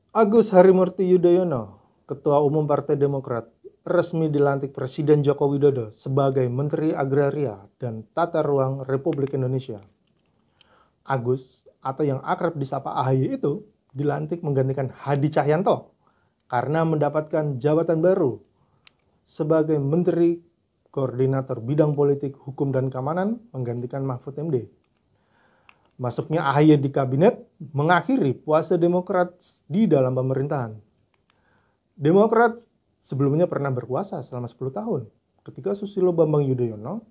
Agus Harimurti Yudhoyono, Ketua Umum Partai Demokrat, resmi dilantik Presiden Joko Widodo sebagai Menteri Agraria dan Tata Ruang Republik Indonesia. Agus, atau yang akrab disapa AHY itu, dilantik menggantikan Hadi Cahyanto karena mendapatkan jabatan baru sebagai Menteri Koordinator Bidang Politik, Hukum, dan Keamanan menggantikan Mahfud MD. Masuknya AHY di kabinet mengakhiri puasa Demokrat di dalam pemerintahan. Demokrat sebelumnya pernah berkuasa selama 10 tahun ketika Susilo Bambang Yudhoyono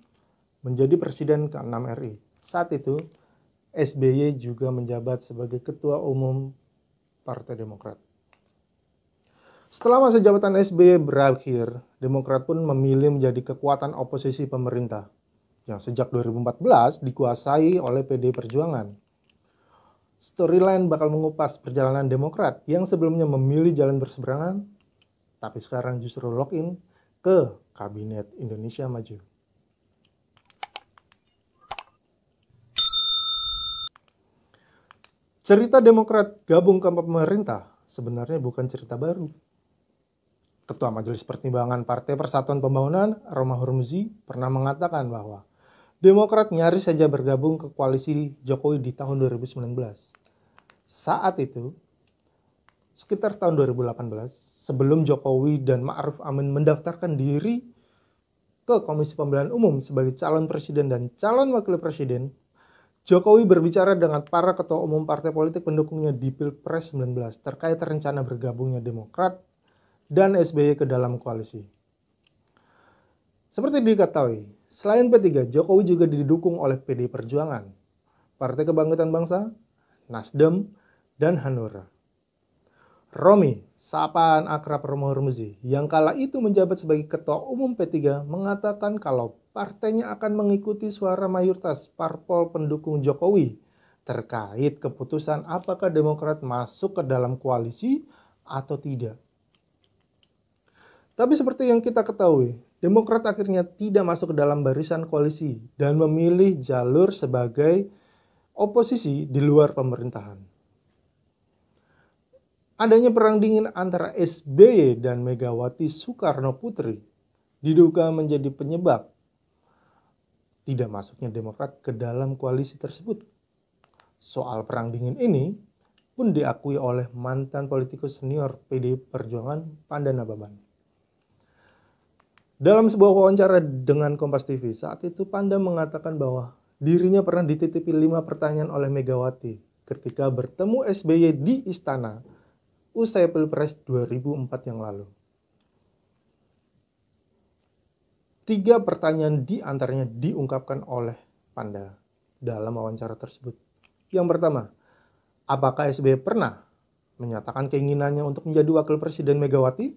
menjadi Presiden ke-6 RI. Saat itu SBY juga menjabat sebagai Ketua Umum Partai Demokrat. Setelah masa jabatan SBY berakhir, Demokrat pun memilih menjadi kekuatan oposisi pemerintah yang sejak 2014 dikuasai oleh PD Perjuangan. Storyline bakal mengupas perjalanan Demokrat yang sebelumnya memilih jalan berseberangan, tapi sekarang justru login ke Kabinet Indonesia Maju. Cerita Demokrat gabung ke pemerintah sebenarnya bukan cerita baru. Ketua Majelis Pertimbangan Partai Persatuan Pembangunan, Romahur Muzi, pernah mengatakan bahwa Demokrat nyaris saja bergabung ke koalisi Jokowi di tahun 2019. Saat itu, sekitar tahun 2018, sebelum Jokowi dan Ma'ruf Amin mendaftarkan diri ke Komisi Pemilihan Umum sebagai calon presiden dan calon wakil presiden, Jokowi berbicara dengan para ketua umum partai politik pendukungnya di Pilpres 19 terkait rencana bergabungnya Demokrat dan SBY ke dalam koalisi. Seperti diketahui, selain P3, Jokowi juga didukung oleh PD Perjuangan, Partai Kebangkitan Bangsa, Nasdem, dan Hanura. Romi, sapaan akrab Romahur Muzi, yang kala itu menjabat sebagai Ketua Umum P3, mengatakan kalau partainya akan mengikuti suara mayoritas parpol pendukung Jokowi terkait keputusan apakah Demokrat masuk ke dalam koalisi atau tidak. Tapi seperti yang kita ketahui, Demokrat akhirnya tidak masuk ke dalam barisan koalisi dan memilih jalur sebagai oposisi di luar pemerintahan. Adanya perang dingin antara SBY dan Megawati Soekarno Putri diduga menjadi penyebab tidak masuknya Demokrat ke dalam koalisi tersebut. Soal perang dingin ini pun diakui oleh mantan politikus senior PD Perjuangan Pandana Baban. Dalam sebuah wawancara dengan Kompas TV, saat itu Panda mengatakan bahwa dirinya pernah dititipi 5 pertanyaan oleh Megawati ketika bertemu SBY di istana usai Pilpres 2004 yang lalu. 3 pertanyaan di antaranya diungkapkan oleh Panda dalam wawancara tersebut. Yang pertama, apakah SBY pernah menyatakan keinginannya untuk menjadi wakil presiden Megawati?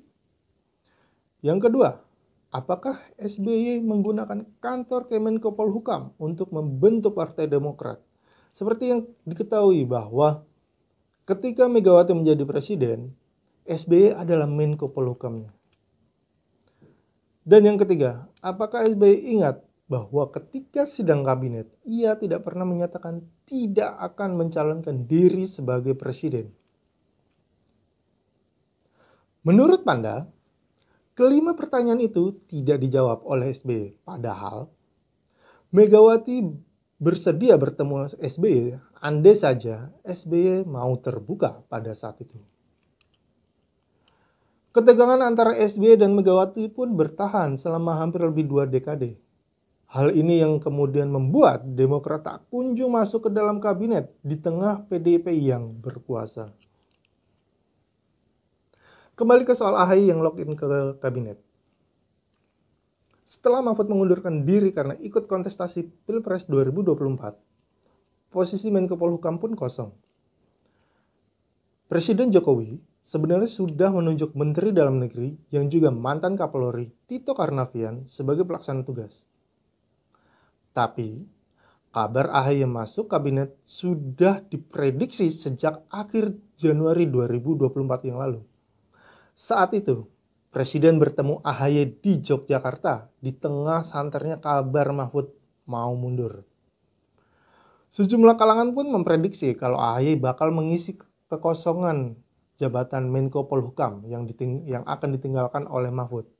Yang kedua, apakah SBY menggunakan kantor Kemenko Polhukam untuk membentuk Partai Demokrat? Seperti yang diketahui bahwa ketika Megawati menjadi presiden, SBY adalah Menko Polhukamnya. Dan yang ketiga, apakah SBY ingat bahwa ketika sidang kabinet, ia tidak pernah menyatakan tidak akan mencalonkan diri sebagai presiden? Menurut Panda, kelima pertanyaan itu tidak dijawab oleh SBY, padahal Megawati bersedia bertemu SBY andai saja SBY mau terbuka pada saat itu. Ketegangan antara SBY dan Megawati pun bertahan selama hampir lebih 2 dekade. Hal ini yang kemudian membuat Demokrat tak kunjung masuk ke dalam kabinet di tengah PDIP yang berkuasa. Kembali ke soal AHY yang login ke kabinet. Setelah Mahfud mengundurkan diri karena ikut kontestasi Pilpres 2024, posisi Menko Polhukam pun kosong. Presiden Jokowi sebenarnya sudah menunjuk Menteri Dalam Negeri yang juga mantan Kapolri Tito Karnavian sebagai pelaksana tugas. Tapi kabar AHY masuk kabinet sudah diprediksi sejak akhir Januari 2024 yang lalu. Saat itu, Presiden bertemu AHY di Yogyakarta di tengah santernya kabar Mahfud mau mundur. Sejumlah kalangan pun memprediksi kalau AHY bakal mengisi kekosongan jabatan Menko Polhukam yang akan ditinggalkan oleh Mahfud.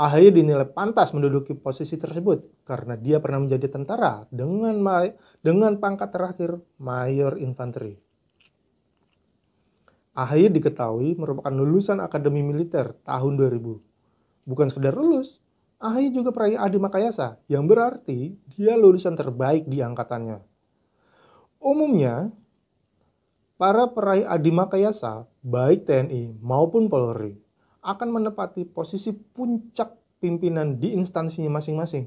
AHY dinilai pantas menduduki posisi tersebut karena dia pernah menjadi tentara dengan pangkat terakhir Mayor Infanteri. AHY diketahui merupakan lulusan Akademi Militer tahun 2000. Bukan sekedar lulus, AHY juga peraih Adi Makayasa, yang berarti dia lulusan terbaik di angkatannya. Umumnya, para peraih Adi Makayasa, baik TNI maupun Polri, akan menempati posisi puncak pimpinan di instansinya masing-masing.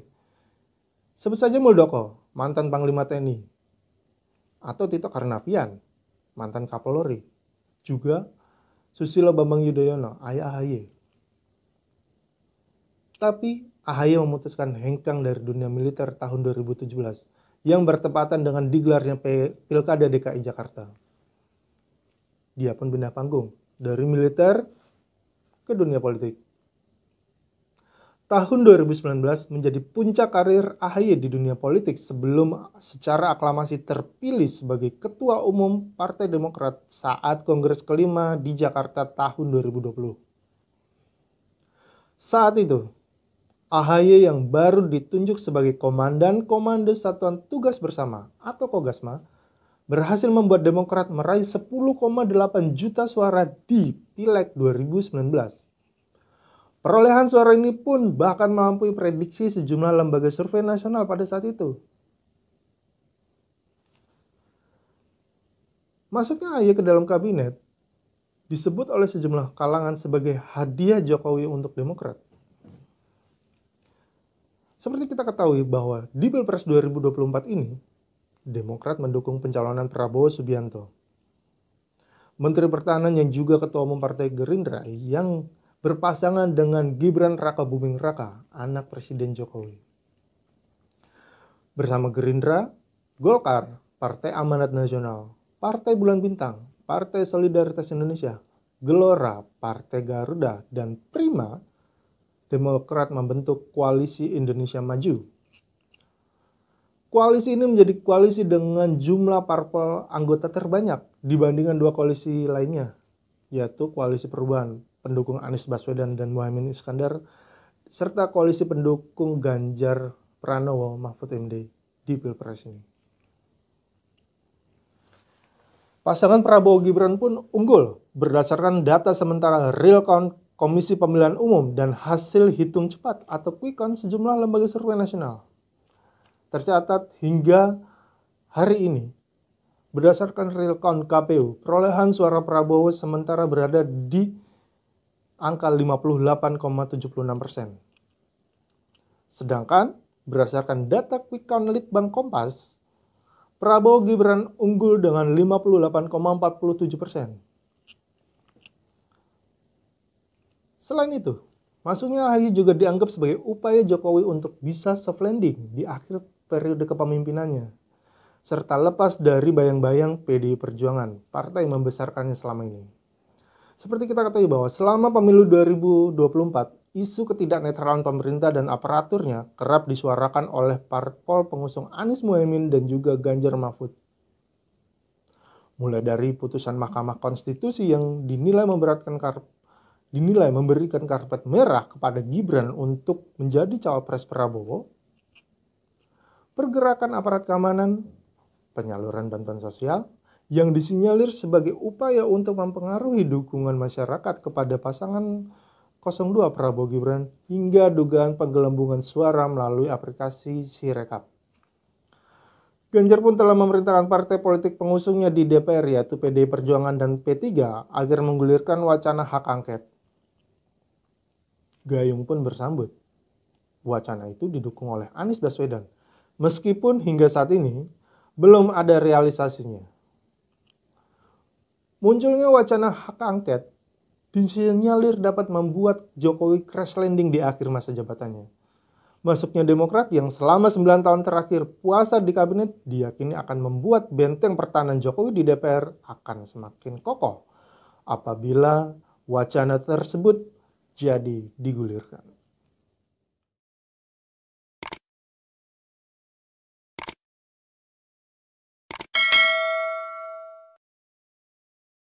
Sebut saja Muldoko, mantan Panglima TNI, atau Tito Karnavian, mantan Kapolri, juga Susilo Bambang Yudhoyono, ayah AHY. Tapi AHY memutuskan hengkang dari dunia militer tahun 2017 yang bertepatan dengan digelarnya Pilkada DKI Jakarta. Dia pun pindah panggung dari militer ke dunia politik. Tahun 2019 menjadi puncak karir AHY di dunia politik sebelum secara aklamasi terpilih sebagai Ketua Umum Partai Demokrat saat Kongres kelima di Jakarta tahun 2020. Saat itu, AHY yang baru ditunjuk sebagai Komandan Komando Satuan Tugas Bersama atau Kogasma berhasil membuat Demokrat meraih 10,8 juta suara di Pileg 2019. Perolehan suara ini pun bahkan melampaui prediksi sejumlah lembaga survei nasional pada saat itu. Masuknya AHY ke dalam kabinet disebut oleh sejumlah kalangan sebagai hadiah Jokowi untuk Demokrat. Seperti kita ketahui bahwa di Pilpres 2024 ini, Demokrat mendukung pencalonan Prabowo Subianto. Menteri Pertahanan yang juga Ketua Umum Partai Gerindra yang berpasangan dengan Gibran Rakabuming Raka, anak Presiden Jokowi. Bersama Gerindra, Golkar, Partai Amanat Nasional, Partai Bulan Bintang, Partai Solidaritas Indonesia, Gelora, Partai Garuda, dan Prima, Demokrat membentuk Koalisi Indonesia Maju. Koalisi ini menjadi koalisi dengan jumlah parpol anggota terbanyak dibandingkan dua koalisi lainnya, yaitu Koalisi Perubahan pendukung Anies Baswedan dan Muhaimin Iskandar, serta koalisi pendukung Ganjar Pranowo Mahfud MD di Pilpres ini. Pasangan Prabowo Gibran pun unggul berdasarkan data sementara real count Komisi Pemilihan Umum dan hasil hitung cepat atau quick count sejumlah lembaga survei nasional. Tercatat hingga hari ini, berdasarkan real count KPU, perolehan suara Prabowo sementara berada di angka 58,76%. Sedangkan berdasarkan data quick count Litbang Kompas, Prabowo Gibran unggul dengan 58,47%. Selain itu, masuknya AHY juga dianggap sebagai upaya Jokowi untuk bisa soft landing di akhir periode kepemimpinannya, serta lepas dari bayang-bayang PDI Perjuangan, partai yang membesarkannya selama ini. Seperti kita ketahui bahwa selama pemilu 2024, isu ketidaknetralan pemerintah dan aparaturnya kerap disuarakan oleh parpol pengusung Anies Muhaimin dan juga Ganjar Mahfud. Mulai dari putusan Mahkamah Konstitusi yang dinilai memberikan karpet merah kepada Gibran untuk menjadi cawapres Prabowo, pergerakan aparat keamanan, penyaluran bantuan sosial yang disinyalir sebagai upaya untuk mempengaruhi dukungan masyarakat kepada pasangan 02 Prabowo Gibran, hingga dugaan penggelembungan suara melalui aplikasi Sirekap. Ganjar pun telah memerintahkan partai politik pengusungnya di DPR yaitu PDI Perjuangan dan P3 agar menggulirkan wacana hak angket. Gayung pun bersambut. Wacana itu didukung oleh Anies Baswedan, meskipun hingga saat ini belum ada realisasinya. Munculnya wacana hak angket disinyalir dapat membuat Jokowi crash landing di akhir masa jabatannya. Masuknya Demokrat yang selama 9 tahun terakhir puasa di kabinet diyakini akan membuat benteng pertahanan Jokowi di DPR akan semakin kokoh apabila wacana tersebut jadi digulirkan.